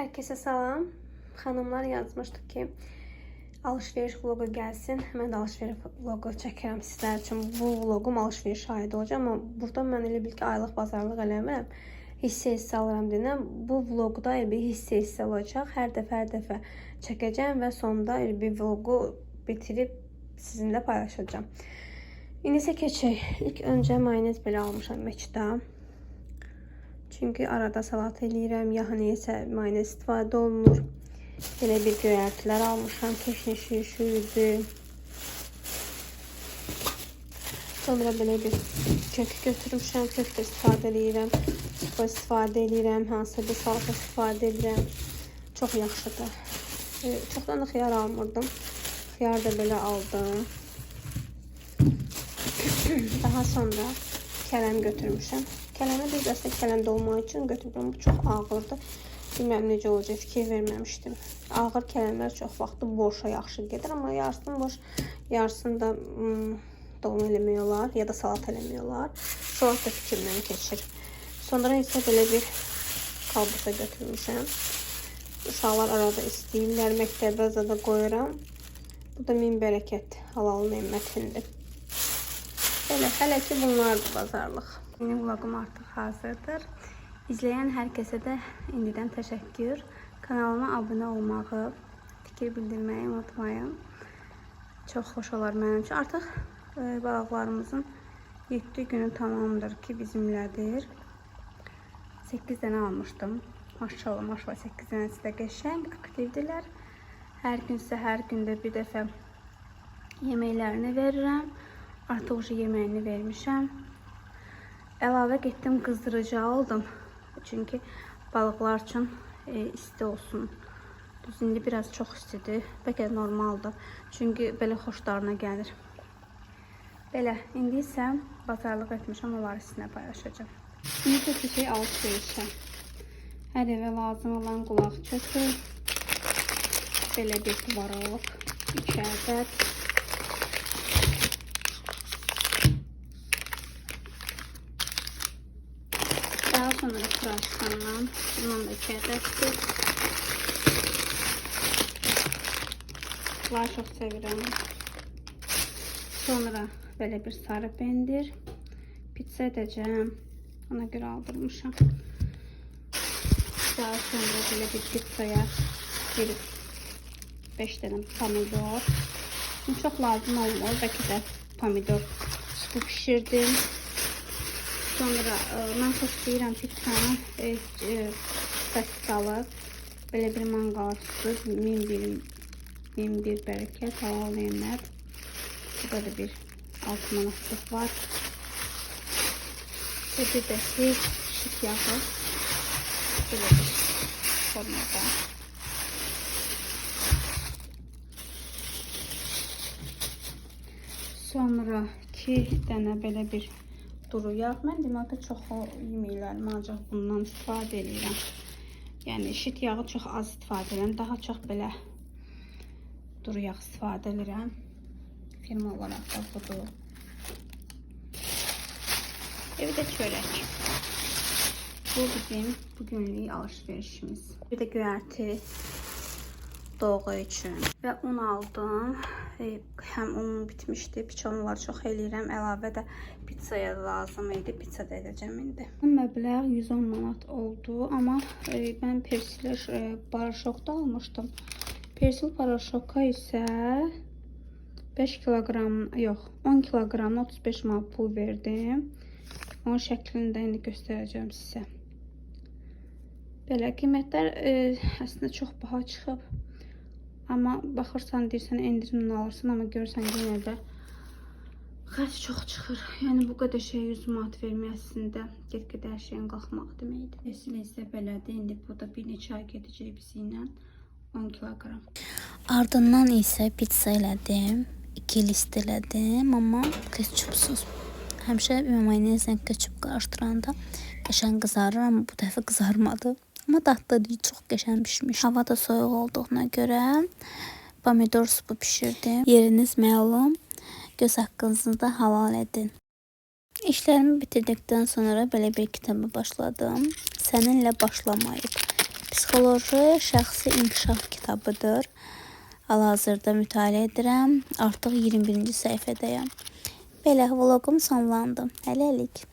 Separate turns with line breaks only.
Herkese salam. Xanımlar yazmışdı ki alışveriş vlogu gəlsin. Mən də alışveriş vlogu çəkirəm sizlər üçün. Bu vlogum alışveriş aid olacaq, amma burada mən elə bil ki aylıq bazarlıq eləmirəm. Hissə alıram deyirəm. Bu vlogda elə bir hissə olacaq. Hər dəfə çəkəcəm və sonunda elə bir vlogu bitirib sizinlə paylaşacağım. İndi isə keçək. İlk öncə mayonez belə almışam Meçdə. Çünkü arada salat eləyirəm, ya neysə mayonez istifadə olunur. Belə bir göyərtilər almışam, keşnişi, şuydu. Sonra belə bir kök götürmüşəm, kök də istifadə eləyirəm. Supa istifadə eləyirəm, hansısa bir salata istifadə eləyirəm. Çox yaxşıdır. Çoxdan da xiyar almırdım. Xiyar da belə aldım. Daha sonra kələm götürmüşəm. Kələmi bir dəstə kələm dolmaq üçün götürdüm. Bu çox ağırdı. Bilməm necə olacaq, fikir verməmişdim. Ağır kələmlər çox vaxtı boşa yaxşı gedir, amma yarısını boş, yarısını da dolma eləmək olar, ya da salat eləmək olar. Salat da fikrimdən keçir. Sonra isə belə bir kalbusa götürmüşəm. Uşaqlar arada istəyirlər, məktəbə zada qoyuram. Bu da min bərəkət, halal nemətindir. Belə, hələ ki bunlardır bazarlıq. Yeni vlogum artıq hazırdır. İzləyən hər kəsə də indidən təşəkkür. Kanalıma abunə olmağı, fikir bildirməyi unutmayın. Çox xoş olar mənim üçün. Artıq balıqlarımızın 7 günü tamamdır ki bizimlədir. 8 dənə almışdım. Maşallah 8 dənəsi də qəşəng, aktivdirlər. Hər gün səhər gündə bir dəfə yeməklərini verirəm. Artıq yeməyini vermişəm. Əlavə getdim qızdırıcı aldım. Çünki balıqlar üçün isti olsun. Düz indi biraz çox istidir. Bəlkə normaldır. Çünki belə xoşlarına gəlir. Belə, indi isə bazarlıq etmişəm, onları sizinlə paylaşacağım. İndi keçəcək alışverişə. Hər evə lazım olan qulaq çöpü. Belə bir tuvaralıq. 2 ədəd. Daha sonra tıraşlarından bundan da 2 ədəddir. Bunları çox sevirəm. Sonra belə bir sarı pendir. Pizza edəcəm. Ona görə aldırmışam. Daha sonra belə bir pizzaya 5 dənə pomidor. Çox lazım olmur. Bəlkə də pomidor supu pişirdim. Sonra mən çox istəyirəm pizzanı pastikalı. Belə bir manqalsız, min bir bərəkət, halal nemət. Burada da bir 6 manatlıq var. Ve bir də şık yağı. Belə bir formada. Sonra 2 dənə belə bir duru yağ. Mən deməli çox yeməklərim ancaq bundan istifadə edirəm. Yəni şit yağı çox az istifadə edirəm. Daha çox belə duru yağ istifadə edirəm. Firma olaraq da budur. Evdə çörək. Bu bizim bugünlük alışverişimiz. Bir də göyərti doğu üçün. Və un aldım. Həm unum bitmişdi. Piçonları çox eləyirəm. Əlavə də pizzaya lazım idi. Pizza da edəcəm indi. Məbləğ 110 manat oldu. Amma mən persil paraşokda almışdım. Persil paraşoka isə 5 kilogram, yox 10 kilogram 35 manat pul verdim. Onun şəklini də indi göstərəcəm sizə. Belə qiymətlər əslində çox baha çıxıb. Amma baxırsan, deyirsən, endirimlə alırsan, amma görürsən yenə də xərc çox çıxır. Yəni bu qədər şey 100 manat vermək əslində get-gedə hər şeyin qalxmaq deməkdir. Persil isə belədir. İndi burada bir neçə ay gedəcək bizimlə 10 kilogram.
Ardından isə pizza elədim. 2 list elədim, amma ketçupsuz. Həmişə mayonezlə ketçup qarışdıranda qəşəng qızarır, amma bu dəfə qızarmadı. Amma dadları çox qəşəng pişmiş. Hava da soyuq olduğuna görə pomidor supu pişirdim. Yeriniz məlum. Göz haqqınızı da halal edin. İşlərimi bitirdikdən sonra belə bir kitaba başladım. Səninlə başlamayıb. Psixoloji şəxsi inkişaf kitabıdır. Hal-hazırda mütaliə edirəm. Artıq 21-ci səhifədəyəm. Belə vloqum sonlandı. Hələlik.